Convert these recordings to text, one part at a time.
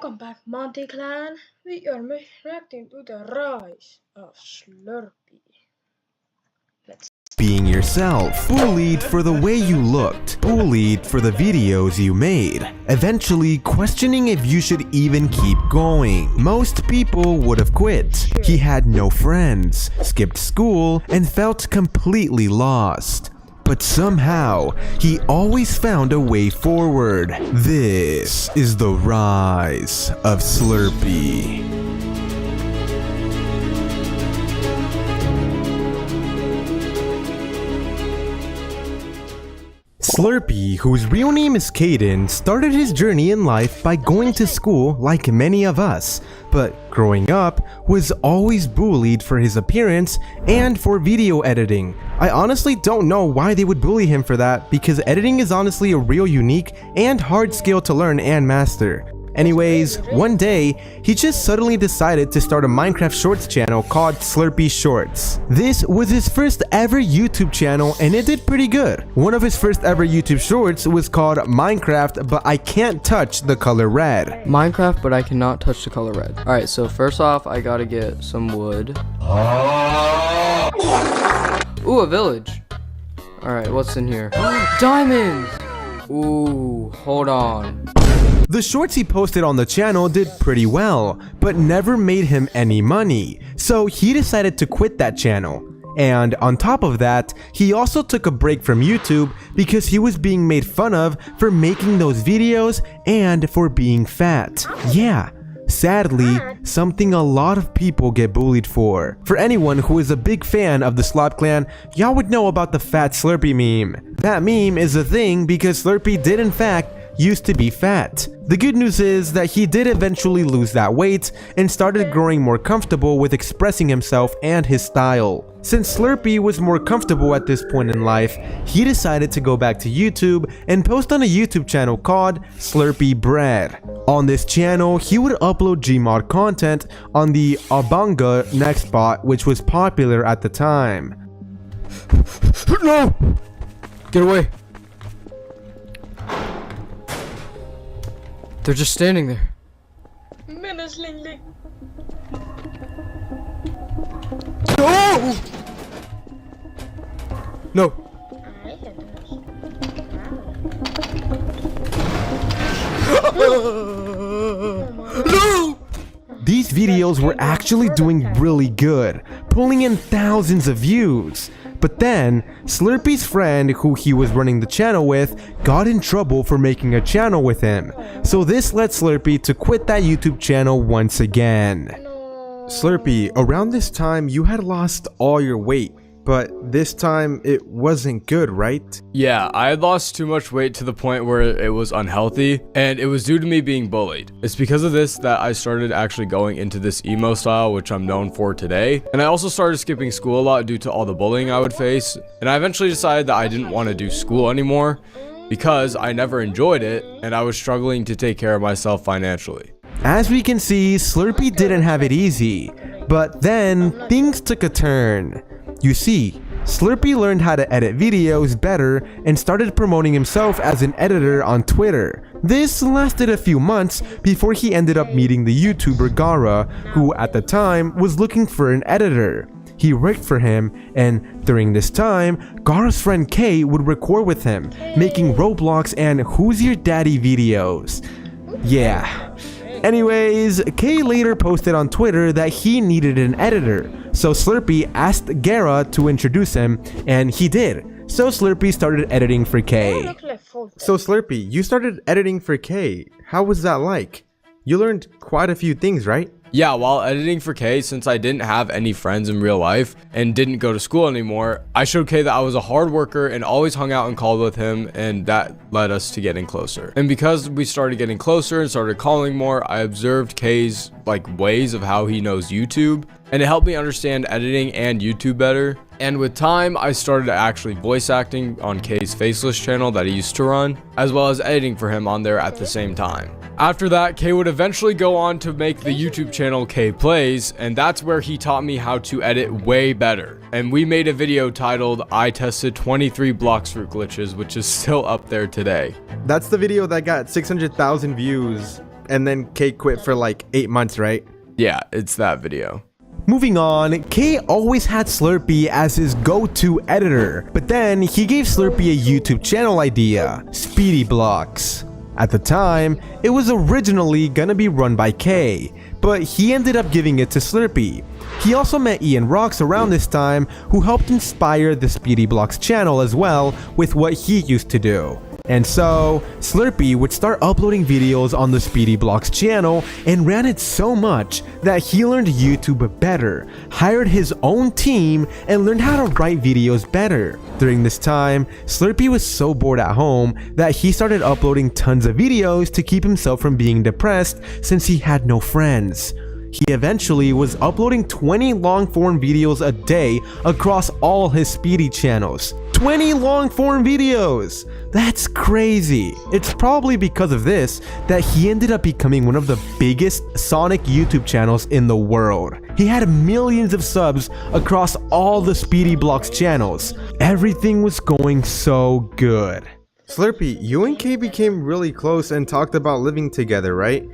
Welcome back, Monty Clan. We are reacting to the rise of Slurpy. Being yourself, bullied for the way you looked, bullied for the videos you made, eventually questioning if you should even keep going. Most people would have quit. He had no friends, skipped school, and felt completely lost. But somehow, he always found a way forward. This is the rise of Slurpy. Slurpy, whose real name is Caden, started his journey in life by going to school like many of us, but growing up was always bullied for his appearance and for video editing. I honestly don't know why they would bully him for that, because editing is honestly a real unique and hard skill to learn and master. Anyways, one day, he just suddenly decided to start a Minecraft Shorts channel called Slurpy Shorts. This was his first ever YouTube channel and it did pretty good. One of his first ever YouTube Shorts was called Minecraft but I Can't Touch the Color Red. Minecraft but I cannot touch the color red. Alright, so first off, I gotta get some wood. Ooh, a village. Alright, what's in here? Diamonds! Ooh, hold on. The shorts he posted on the channel did pretty well, but never made him any money, so he decided to quit that channel. And on top of that, he also took a break from YouTube because he was being made fun of for making those videos and for being fat. Yeah, sadly, something a lot of people get bullied for. For anyone who is a big fan of the Slop Clan, y'all would know about the fat Slurpy meme. That meme is a thing because Slurpy did in fact used to be fat. The good news is that he did eventually lose that weight and started growing more comfortable with expressing himself and his style. Since Slurpy was more comfortable at this point in life, he decided to go back to YouTube and post on a YouTube channel called Slurpy Bread. On this channel, he would upload Gmod content on the Abanga Nextbot, which was popular at the time. No! Get away! They're just standing there. No! No. No! These videos were actually doing really good, pulling in thousands of views. But then, Slurpy's friend, who he was running the channel with, got in trouble for making a channel with him. So this led Slurpy to quit that YouTube channel once again. Slurpy, around this time you had lost all your weight, but this time it wasn't good, right? Yeah, I had lost too much weight to the point where it was unhealthy, and it was due to me being bullied. It's because of this that I started actually going into this emo style, which I'm known for today. And I also started skipping school a lot due to all the bullying I would face. And I eventually decided that I didn't want to do school anymore because I never enjoyed it and I was struggling to take care of myself financially. As we can see, Slurpy didn't have it easy, but then things took a turn. You see, Slurpy learned how to edit videos better and started promoting himself as an editor on Twitter. This lasted a few months before he ended up meeting the YouTuber Gara, who at the time was looking for an editor. He worked for him, and during this time, Gara's friend Kay would record with him, making Roblox and Who's Your Daddy videos. Yeah. Anyways, Kay later posted on Twitter that he needed an editor, so Slurpy asked Gara to introduce him, and he did. So Slurpy started editing for Kay. So Slurpy, you started editing for Kay. How was that like? You learned quite a few things, right? Yeah, while editing for Kay, since I didn't have any friends in real life and didn't go to school anymore, I showed Kay that I was a hard worker and always hung out and called with him, and that led us to getting closer. And because we started getting closer and started calling more, I observed Kay's ways of how he knows YouTube, and it helped me understand editing and YouTube better. And with time, I started actually voice acting on Kay's Faceless channel that he used to run, as well as editing for him on there at the same time. After that, Kay would eventually go on to make the YouTube channel Kay Plays, and that's where he taught me how to edit way better. And we made a video titled I tested 23 Blox Fruit glitches, which is still up there today. That's the video that got 600,000 views. and then K quit for like 8 months, right? Yeah, it's that video. Moving on, K always had Slurpy as his go-to editor, but then he gave Slurpy a YouTube channel idea, Speedy Blocks. At the time, it was originally gonna be run by K, but he ended up giving it to Slurpy. He also met Ian Rocks around this time, who helped inspire the Speedy Blocks channel as well with what he used to do. And so, Slurpy would start uploading videos on the Speedy Blocks channel and ran it so much that he learned YouTube better, hired his own team, and learned how to write videos better. During this time, Slurpy was so bored at home that he started uploading tons of videos to keep himself from being depressed since he had no friends. He eventually was uploading 20 long-form videos a day across all his Speedy channels. 20 long-form videos! That's crazy. It's probably because of this that he ended up becoming one of the biggest Sonic YouTube channels in the world. He had millions of subs across all the Speedy Blocks channels. Everything was going so good. Slurpy, you and K became really close and talked about living together, right?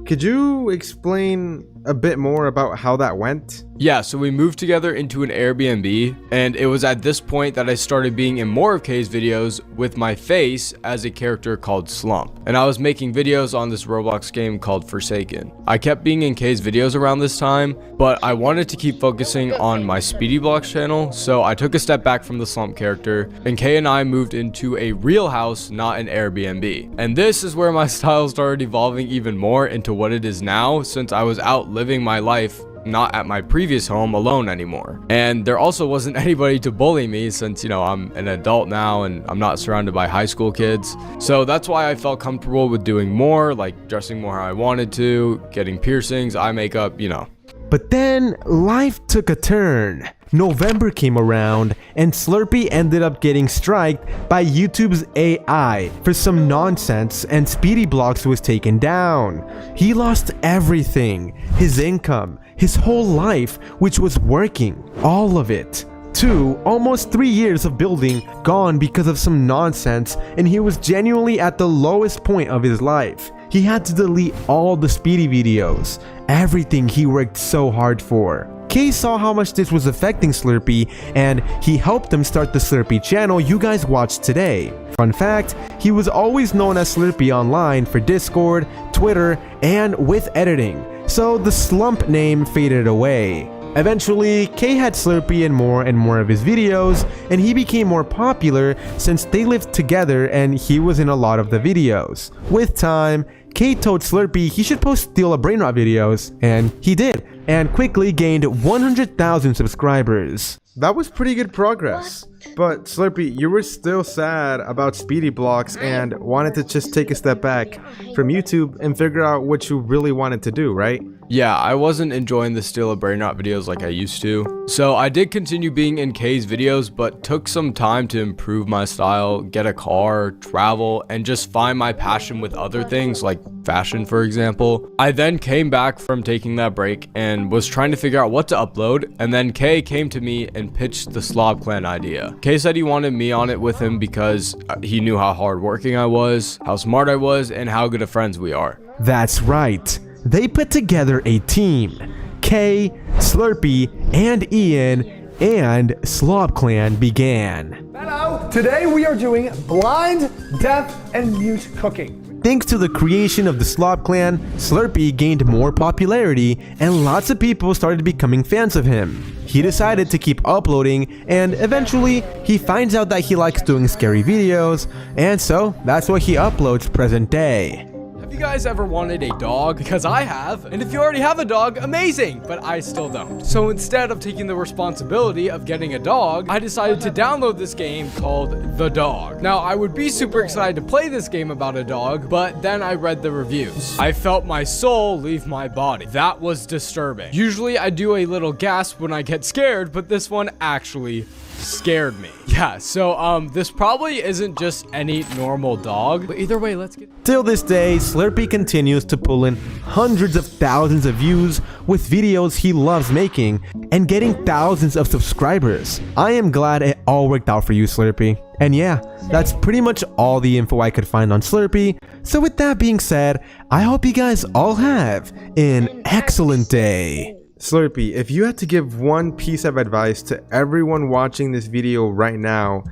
Could you explain a bit more about how that went? Yeah, so we moved together into an Airbnb, and it was at this point that I started being in more of K's videos with my face as a character called Slump. And I was making videos on this Roblox game called Forsaken. I kept being in K's videos around this time, but I wanted to keep focusing on my Speedy Blocks channel, so I took a step back from the Slump character, and K and I moved into a real house, not an Airbnb. And this is where my style started evolving even more into what it is now, since I was out living my life not at my previous home alone anymore. And there also wasn't anybody to bully me since, you know, I'm an adult now and I'm not surrounded by high school kids. So that's why I felt comfortable with doing more, like dressing more how I wanted to, getting piercings, eye makeup, you know. But then life took a turn. November came around and Slurpy ended up getting striked by YouTube's AI for some nonsense and Speedy Blocks was taken down. He lost everything, his income, his whole life, which was working, all of it. 2, almost 3 years of building gone because of some nonsense, and he was genuinely at the lowest point of his life. He had to delete all the Speedy videos, everything he worked so hard for. K saw how much this was affecting Slurpy, and he helped him start the Slurpy channel you guys watched today. Fun fact, he was always known as Slurpy online for Discord, Twitter, and with editing, so the Slump name faded away. Eventually, K had Slurpy in more and more of his videos, and he became more popular since they lived together and he was in a lot of the videos. With time, K told Slurpy he should post Steal a Brainrot videos, and he did, and quickly gained 100,000 subscribers. That was pretty good progress. But Slurpy, you were still sad about Speedy Blocks and wanted to just take a step back from YouTube and figure out what you really wanted to do, right? Yeah, I wasn't enjoying the Steal a Brainrot videos like I used to. So I did continue being in K's videos, but took some time to improve my style, get a car, travel, and just find my passion with other things like fashion, for example. I then came back from taking that break and was trying to figure out what to upload, and then K came to me and pitched the Slob Clan idea. K said he wanted me on it with him because he knew how hardworking I was, how smart I was, and how good of friends we are. That's right. They put together a team. K, Slurpy, and Ian, and Slob Clan began. Hello! Today we are doing blind, deaf, and mute cooking. Thanks to the creation of the Slob Clan, Slurpy gained more popularity and lots of people started becoming fans of him. He decided to keep uploading and eventually he finds out that he likes doing scary videos, and so that's what he uploads present day. Have you guys ever wanted a dog? Because I have. And if you already have a dog, amazing, but I still don't. So instead of taking the responsibility of getting a dog, I decided to download this game called The Dog. Now, I would be super excited to play this game about a dog, but then I read the reviews. I felt my soul leave my body. That was disturbing. Usually I do a little gasp when I get scared, but this one actually scared me. Yeah, so this probably isn't just any normal dog, but either way, let's get... Till this day, Slurpy continues to pull in hundreds of thousands of views with videos he loves making and getting thousands of subscribers. I am glad it all worked out for you, Slurpy. And yeah, that's pretty much all the info I could find on Slurpy. So with that being said, I hope you guys all have an excellent day. Slurpy, if you had to give one piece of advice to everyone watching this video right now,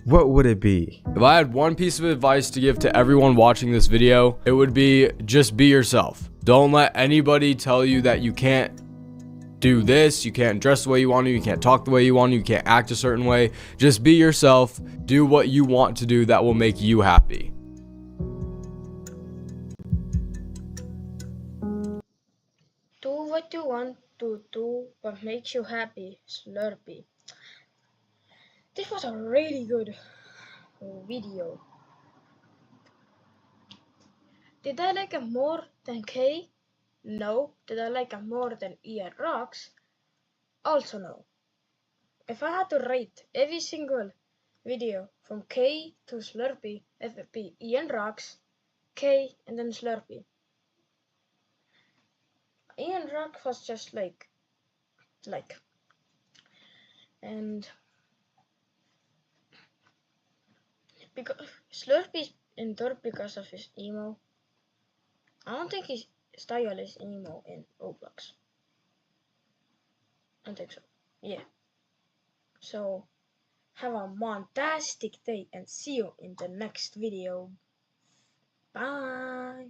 what would it be? If I had one piece of advice to give to everyone watching this video, it would be just be yourself. Don't let anybody tell you that you can't do this, you can't dress the way you want to, you can't talk the way you want to, you can't act a certain way. Just be yourself. Do what you want to do that will make you happy. Do what you want to do, what makes you happy, Slurpy. This was a really good video. Did I like it more than K? No. Did I like it more than Ian Rocks? Also no. If I had to rate every single video from K to Slurpy, it would be Ian Rocks, K, and then Slurpy. Ian Rock was just like, and because Slurpy's endured because of his emo. I don't think his style is emo in Roblox. I don't think so. Yeah. So have a fantastic day and see you in the next video. Bye.